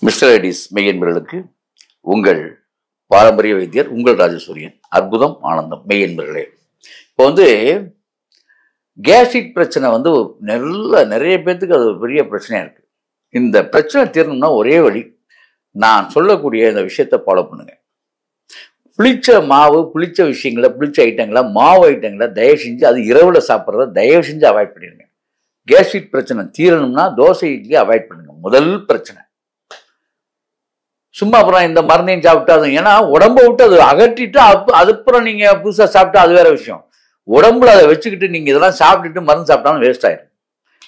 Mister IDs மெய்யன்பர்களுக்கு உங்கள் பாரம்பரிய வைத்தியர் உங்கள் ராஜசூரியன். அற்புதம் ஆனந்தம் மெய்யன்பர்களே. இப்போ கேஸ்ட்ரிக் பிரச்சனை நிறைய பேர்த்துக்கு அது ஒரு பெரிய பிரச்சனையா இருக்கு. இந்த பிரச்சனை தீரணும்னா ஒரே வழி, நான் சொல்லக்கூடிய இந்த விஷயத்தை ஃபாலோ பண்ணுங்க. புளிச்ச மாவு, புளிச்ச விஷயங்களை, புளிச்ச ஐட்டங்களை, மாவு ஐட்டங்களை தயவு செஞ்சு, அது இரவுல சாப்பிட்றத தயவு செஞ்சு அவாய்ட் பண்ணிடுங்க. கேஸ்ட்ரிக் பிரச்சனை தீரணும்னா தோசை இட்லி அவாய்ட் பண்ணுங்க. முதல் பிரச்சனை. சும்மா அப்புறம் இந்த மருந்தையும் சாப்பிட்டா அது, ஏன்னா உடம்ப விட்டு அது அகற்றிட்டு அதுக்கப்புறம் நீங்க புதுசா சாப்பிட்டா அது வேற விஷயம். உடம்புல அதை வச்சுக்கிட்டு நீங்க இதெல்லாம் சாப்பிட்டுட்டு மருந்து சாப்பிட்டாலும் வேஸ்ட் ஆயிடும்.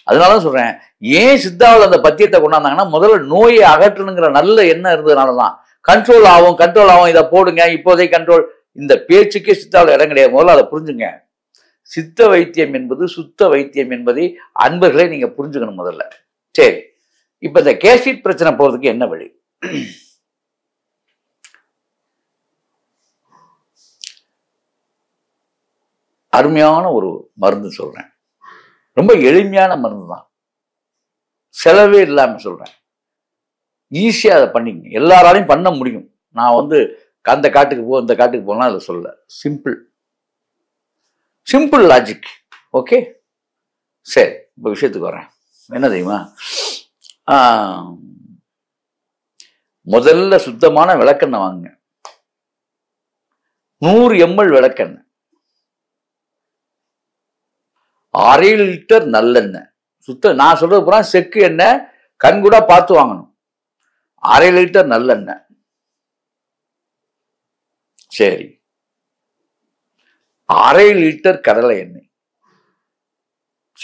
அதனாலதான் சொல்றேன், ஏன் சித்தாவில் அந்த பத்தியத்தை கொண்டாந்தாங்கன்னா முதல்ல நோயை அகற்றணுங்கிற நல்ல எண்ணம் இருந்ததுனாலதான். கண்ட்ரோல் ஆகும் இதை போடுங்க இப்போதை கண்ட்ரோல், இந்த பேச்சுக்கே சித்தாவில் இடம் கிடையாது. முதல்ல அதை புரிஞ்சுங்க. சித்த வைத்தியம் என்பது சுத்த வைத்தியம் என்பதை அன்பர்களே நீங்க புரிஞ்சுக்கணும் முதல்ல. சரி, இப்ப இந்த கேஸ்ட்ரிக் பிரச்சனை போறதுக்கு என்ன வழி? அருமையான ஒரு மருந்து சொல்றேன். ரொம்ப எளிமையான மருந்து தான், செலவே இல்லாம சொல்றேன். ஈஸியா அதை பண்ணிக்கங்க, எல்லாராலையும் பண்ண முடியும். நான் அந்த காட்டுக்கு போ இந்த காட்டுக்கு போனா அதை சொல்ல, சிம்பிள் லாஜிக். ஓகே, சரி, இப்போ விஷயத்துக்கு வரேன். என்ன தெரியுமா, முதல்ல சுத்தமான விளக்கெண்ணெய் வாங்குங்க. 100 ml விளக்கெண்ணெய், 1/2 லிட்டர் நல்லெண்ணெய். நான் சொல்றது பூரா செக்கு எண்ணெய், கண் கூட பார்த்து வாங்கணும். 1/2 லிட்டர் நல்லெண்ணெய். சரி, 1/2 லிட்டர் கடலை எண்ணெய்.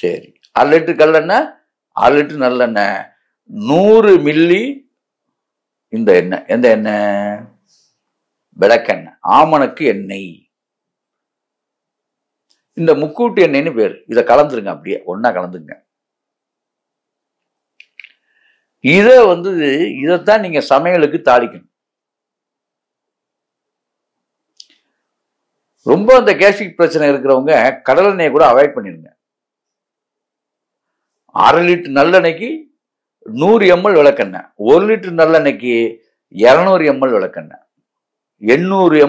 சரி, 1/2 லிட்டர் கடலெண்ணெய், 1/2 லிட்டர் நல்லெண்ணெய், 100 மில்லி இந்த எண்ணெய். எந்த எண்ணெய்? விளக்கெண்ணெய், ஆமணக்கு எண்ணெய். இந்த முக்கூட்டு எண்ணெய்னு பேர். இதை கலந்துருங்க, அப்படியே ஒன்னா கலந்துங்க. இதைத்தான் நீங்க சமையலுக்கு தாளிக்கணும். ரொம்ப அந்த கேஸ்ட்ரிக் பிரச்சனை இருக்கிறவங்க கடலெண்ணெயை கூட அவாய்ட் பண்ணிருங்க. 1/2 லிட்டர் நல்லெண்ணெய்க்கு 100 ml விளக்கெண்ணெய், 1 லிட்டர் நல்லெண்ணெய்க்கு 200 ml விளக்கெண்ணெய். 800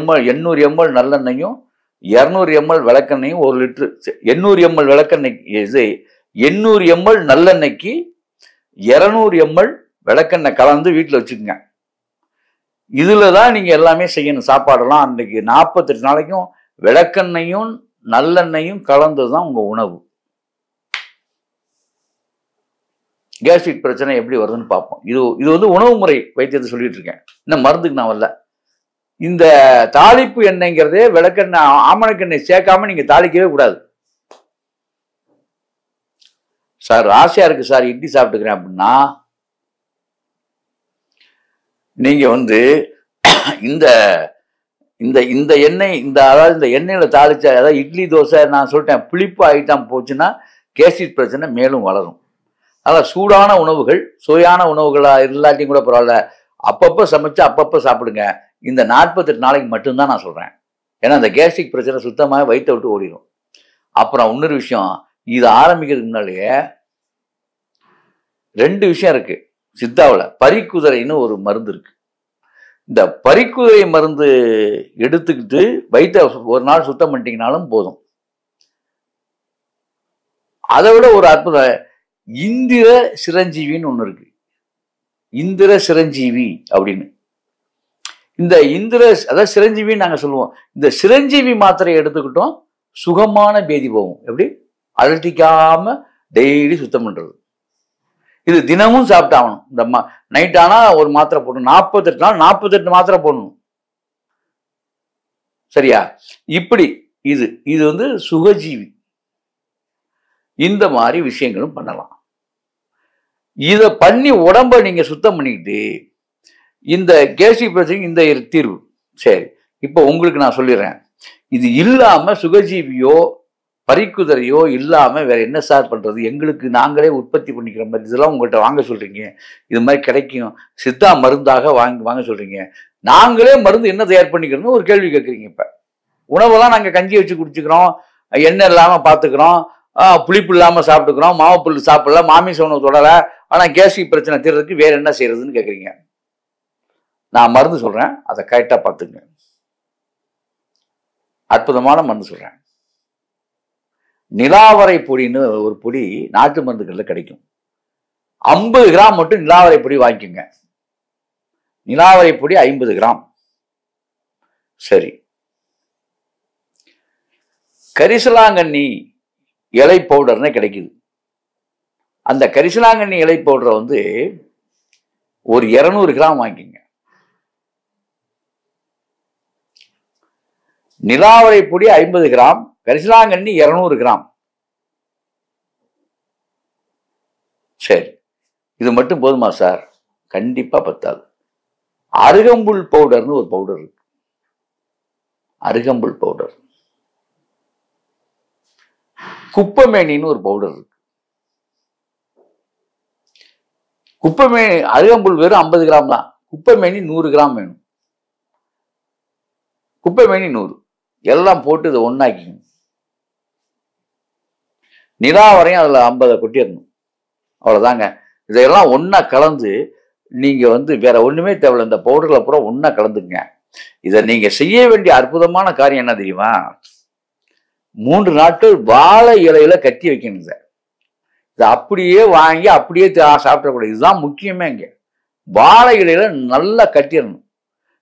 ml நல்லெண்ணையும் 200 ml விளக்கெண்ணையும் 1 லிட்டர். 800 ml விளக்கெண்ணெய், 800 ml நல்லெண்ணெய்க்கு 200 ml விளக்கெண்ணெய் கலந்து வீட்டில் வச்சுக்கோங்க. இதுலதான் நீங்க எல்லாமே செய்யணும். சாப்பாடெல்லாம் அன்னைக்கு 48 நாளைக்கும் விளக்கெண்ணையும் நல்லெண்ணையும் கலந்துதான் உங்க உணவு. கேஸ்ட்ரிக் பிரச்சனை எப்படி வருதுன்னு பார்ப்போம். இது உணவு முறை வைத்தியத்தை சொல்லிட்டு இருக்கேன், இன்னும் மருந்துக்கு நான் வரல. இந்த தாளிப்பு எண்ணெய்ங்கிறதே விளக்கெண்ணெய், ஆமணக்கு எண்ணெய் சேர்க்காம நீங்க தாளிக்கவே கூடாது. சார் ஆசையா இருக்கு சார் இட்லி சாப்பிட்டுக்கிறேன் அப்படின்னா, நீங்க இந்த இந்த எண்ணெய், அதாவது இந்த எண்ணெயில தாளிச்ச, அதாவது இட்லி தோசை, நான் சொல்லிட்டேன் புளிப்பு ஐட்டம் போச்சுன்னா கேஸ்ட்ரிக் பிரச்சனை மேலும் வளரும். அதான் சூடான உணவுகள், சுவையான உணவுகளா இல்லாட்டியும் கூட பரவாயில்ல, அப்பப்போ சமைச்சு அப்பப்போ சாப்பிடுங்க. இந்த 48 நாளைக்கு மட்டும்தான் நான் சொல்றேன். ஏன்னா இந்த கேஸ்ட்ரிக் பிரச்சனை சுத்தமாக வயிற்றை விட்டு ஓடிடும். அப்புறம் இன்னொரு விஷயம், இது ஆரம்பிக்கிறதுக்கு முன்னாலேயே 2 விஷயம் இருக்கு சித்தாவில். பரிக்குதிரைன்னு ஒரு மருந்து இருக்கு. இந்த பரிக்குதிரை மருந்து எடுத்துக்கிட்டு வயிற்றை ஒரு நாள் சுத்தம் பண்ணிட்டீங்கனாலும் போதும். அதை விட ஒரு அற்புதம், இந்திர சிரஞ்சீவின்னு ஒண்ணு இருக்கு. இந்திர சிரஞ்சீவி அப்படின்னு. இந்த அதாவது சிரஞ்சீவின்னு நாங்க சொல்லுவோம். இந்த சிரஞ்சீவி மாத்திரை எடுத்துக்கிட்டோம், சுகமான பேதி போகும். எப்படி? அழட்டிக்காம டெய்லி சுத்தம் பண்றது. இது தினமும் சாப்பிட்டாகணும். இந்த நைட் ஆனா ஒரு மாத்திரை போடணும். 48 நாள் 48 மாத்திரை போடணும். சரியா? இப்படி இது சுகஜீவி. இந்த மாதிரி விஷயங்களும் பண்ணலாம். இத பண்ணி உடம்ப நீங்க சுத்தம் பண்ணிக்கிட்டு இந்த கேஸ்ட்ரிக் பிரச்சனைக்கு இந்த தீர்வு. சரி, இப்போ உங்களுக்கு நான் சொல்லிடுறேன். இது இல்லாம சுகஜீவியோ பரிக்குதிரையோ இல்லாம வேற என்ன சார் பண்றது? எங்களுக்கு நாங்களே உற்பத்தி பண்ணிக்கிற மாதிரி இதெல்லாம் உங்கள்கிட்ட வாங்க சொல்றீங்க. இது மாதிரி கிடைக்கும், சித்தா மருந்தாக வாங்க சொல்றீங்க. நாங்களே மருந்து என்ன தயார் பண்ணிக்கிறோம்னு ஒரு கேள்வி கேட்குறீங்க. இப்ப உணவெல்லாம் நாங்க கஞ்சி வச்சு குடிச்சுக்கிறோம், எண்ணெய் இல்லாம பாத்துக்கிறோம், புளிப்பு இல்லாம சாப்பிட்டுக்கிறோம், மாவு புல் சாப்பிடல, மாமிச உணவு தொடர. ஆனா கேஸ்ட்ரிக் பிரச்சனை தீர்றதுக்கு வேற என்ன செய்யறதுன்னு கேட்குறீங்க. நான் மருந்து சொல்றேன், அதை கரெக்டா பார்த்துங்க. அற்புதமான மருந்து சொல்றேன். நிலாவரை பொடின்னு ஒரு பொடி நாட்டு மருந்துகள்ல கிடைக்கும். 50 கிராம் மட்டும் நிலாவரை பொடி வாங்கிக்கோங்க. நிலாவரை பொடி 50 கிராம். சரி, கரிசலாங்கண்ணி இலை பவுடர்னு கிடைக்குது. அந்த கரிசலாங்கண்ணி இலை பவுடரை வந்து ஒரு 200 கிராம் வாங்கிக்கோங்க. நிலாவரை பொடி 50 கிராம், கரிசலாங்கண்ணி 200 கிராம். சரி, இது மட்டும் போதுமா சார்? கண்டிப்பா பத்தாது. அருகம்புல் பவுடர்னு ஒரு பவுடர் இருக்கு. அருகம்புல் பவுடர். குப்பமேனின்னு ஒரு பவுடர் இருக்கு. குப்பமேனி, அருகம்புல் வெறும் 50 கிராம் தான். குப்பமேனி 100 கிராம் வேணும். குப்பமேனி 100 எல்லாம் போட்டு இதை ஒன்னாக்கிங்க. நிலாவரையும் அதுல 50 கொட்டிடணும். அவ்வளவுதாங்க. இதையெல்லாம் ஒன்னா கலந்து நீங்க வந்து வேற ஒண்ணுமே தேவையில்லை, இந்த பவுடர்ல பூரா ஒன்னா கலந்துங்க. இதை நீங்க செய்ய வேண்டிய அற்புதமான காரியம் என்ன தெரியுமா? 3 நாட்கள் வாழை இலையில கட்டி வைக்கணும். இதை அப்படியே வாங்கி அப்படியே சாப்பிடக்கூடாது. இதுதான் முக்கியமே. இங்க வாழை இலையில நல்லா கட்டிடணும்.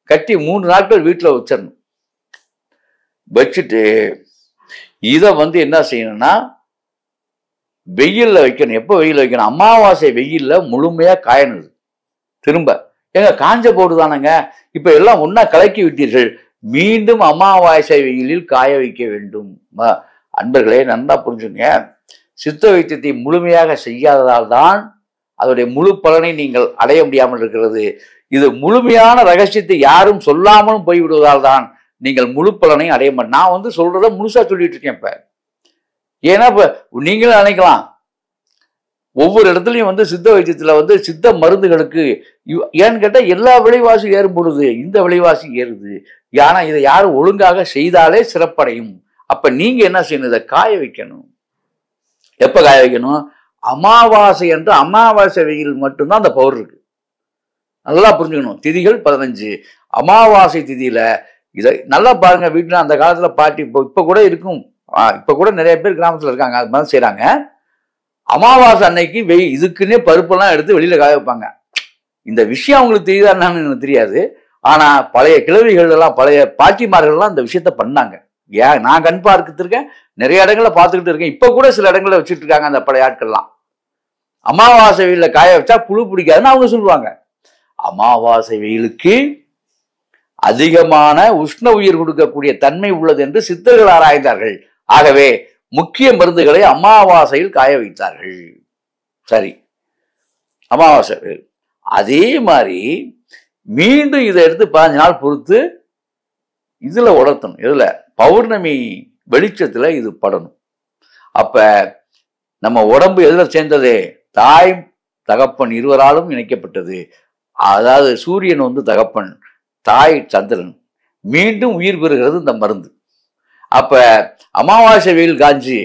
கட்டி 3 நாட்கள் வீட்டுல வச்சிடணும். வச்சுட்டு இதை வந்து என்ன செய்யணும்னா வெயில்ல வைக்கணும். எப்போ வெயில்ல வைக்கணும்? அமாவாசை வெயில்ல முழுமையா காயணுது. திரும்ப ஏங்க காஞ்ச போடுதானங்க, இப்ப எல்லாம் ஒன்னா கலக்கி விட்டீர்கள், மீண்டும் அமாவாசை வெயிலில் காய வைக்க வேண்டும். அன்பர்களே, நன்றா புரிஞ்சுங்க. சித்த வைத்தியத்தை முழுமையாக செய்யாததால் தான் அதோடைய முழு பலனை நீங்கள் அடைய முடியாமல் இருக்கிறது. இது முழுமையான ரகசியத்தை யாரும் சொல்லாமலும் போய்விடுவதால் தான் நீங்கள் முழு பலனையும் அடைய மாட்டேன். நான் வந்து சொல்றத முழுசா சொல்லிட்டு இருக்கேன். இப்ப ஏன்னா இப்ப நீங்களும் நினைக்கலாம், ஒவ்வொரு இடத்துலையும் வந்து சித்த வைத்தியத்துல வந்து சித்த மருந்துகளுக்கு ஏன்னு கேட்டா எல்லா விலைவாசி ஏறும் பொழுது இந்த விலைவாசி ஏறுது. ஆனா இதை யாரும் ஒழுங்காக செய்தாலே சிறப்படையும். அப்ப நீங்க என்ன செய்யணும்? இதை காய வைக்கணும். எப்ப காய வைக்கணும்? அமாவாசை என்று அமாவாசை வெயில் மட்டும்தான் அந்த பவுடர் இருக்கு. நல்லா புரிஞ்சுக்கணும். திதிகள் 15. அமாவாசை திதியில இதை நல்லா பாருங்க. வீட்டுல அந்த காலத்துல பாட்டி இப்ப கூட இருக்கும். இப்ப கூட நிறைய பேர் கிராமத்துல இருக்காங்க, அது மாதிரி செய்யறாங்க. அமாவாசை அன்னைக்கு இதுக்குன்னே பருப்பெல்லாம் எடுத்து வெளியில காய வைப்பாங்க. இந்த விஷயம் அவங்களுக்கு தெரியுதா என்னன்னு எனக்கு தெரியாது. ஆனா பழைய கிழவிகள் எல்லாம், பழைய பாட்டிமார்கள் எல்லாம் இந்த விஷயத்த பண்ணாங்க. ஏன் நான் கண் பார்த்துருக்கேன், நிறைய இடங்கள்ல பார்த்துக்கிட்டு இருக்கேன். இப்ப கூட சில இடங்கள்ல வச்சுட்டு இருக்காங்க அந்த பழைய ஆட்கள்லாம். அமாவாசை வெயில காய வச்சா புழு பிடிக்காதுன்னு அவங்க சொல்லுவாங்க. அமாவாசை வெயிலுக்கு அதிகமான உஷ்ண உயிர் கொடுக்கக்கூடிய தன்மை உள்ளது என்று சித்தர்கள் ஆராய்ந்தார்கள். ஆகவே முக்கிய மருந்துகளை அமாவாசையில் காய வைத்தார்கள். சரி, அமாவாசை. அதே மாதிரி மீண்டும் இதை எடுத்து 15 நாள் பொறுத்து இதுல உலர்த்தணும். இதுல பௌர்ணமி வெளிச்சத்துல இது படணும். அப்ப நம்ம உடம்பு எதுல சேர்ந்தது? தாய் தகப்பன் இருவராலும் இணைக்கப்பட்டது. அதாவது சூரியன் வந்து தகப்பன், தாய் சந்திரன். மீண்டும் உயிர் பெறுகிறது இந்த மருந்து. அப்ப அமாவாசை வெயில் காஞ்சி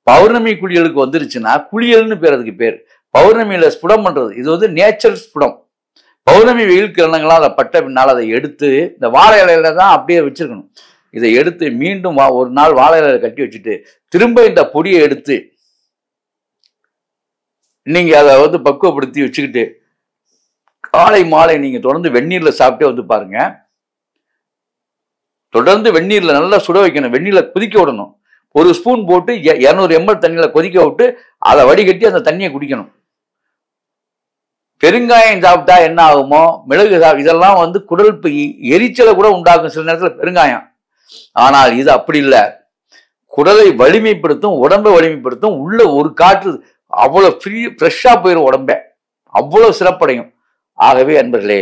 பௌர்ணமி குளியலுக்கு வந்துருச்சுன்னா குளியல்னு பேர், அதுக்கு பேர். பௌர்ணமியில ஸ்புடம் பண்றது, இது வந்து நேச்சர் ஸ்புடம். பௌர்ணமி வெயில் கிரணங்களாம் அதை பட்ட பின்னால் அதை எடுத்து இந்த வாழை இலையில தான் அப்படியே வச்சிருக்கணும். இதை எடுத்து மீண்டும் ஒரு நாள் வாழை இலையில கட்டி வச்சுட்டு திரும்ப இந்த பொடியை எடுத்து நீங்க அதை வந்து பக்குவப்படுத்தி வச்சுக்கிட்டு காலை மாலை நீங்க தொடர்ந்து வெந்நீர்ல சாப்பிட்டே வந்து பாருங்க. தொடர்ந்து வெந்நீர்ல நல்லா சுட வைக்கணும். வெந்நீர்ல கொதிக்க விடணும். 1 ஸ்பூன் போட்டு 200 ml தண்ணியில கொதிக்க விட்டு அதை வடிகட்டி அந்த தண்ணியை குடிக்கணும். பெருங்காயம் சாப்பிட்டா என்ன ஆகுமோ, மிளகு இதெல்லாம் வந்து குடல் எரிச்சலை கூட உண்டாக்கும் சில நேரத்தில் பெருங்காயம். ஆனால் இது அப்படி இல்லை. குடலை வலிமைப்படுத்தும், உடம்பை வலிமைப்படுத்தும். உள்ள ஒரு காற்று அவ்வளவு ஃப்ரெஷ்ஷா போயிடும் உடம்பே, அவ்வளவு சிறப்படையும். ஆகவே அன்பர்களே,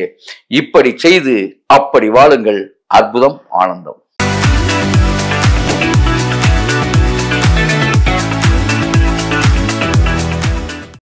இப்படி செய்து அப்படி வாழுங்கள். அற்புதம், ஆனந்தம்.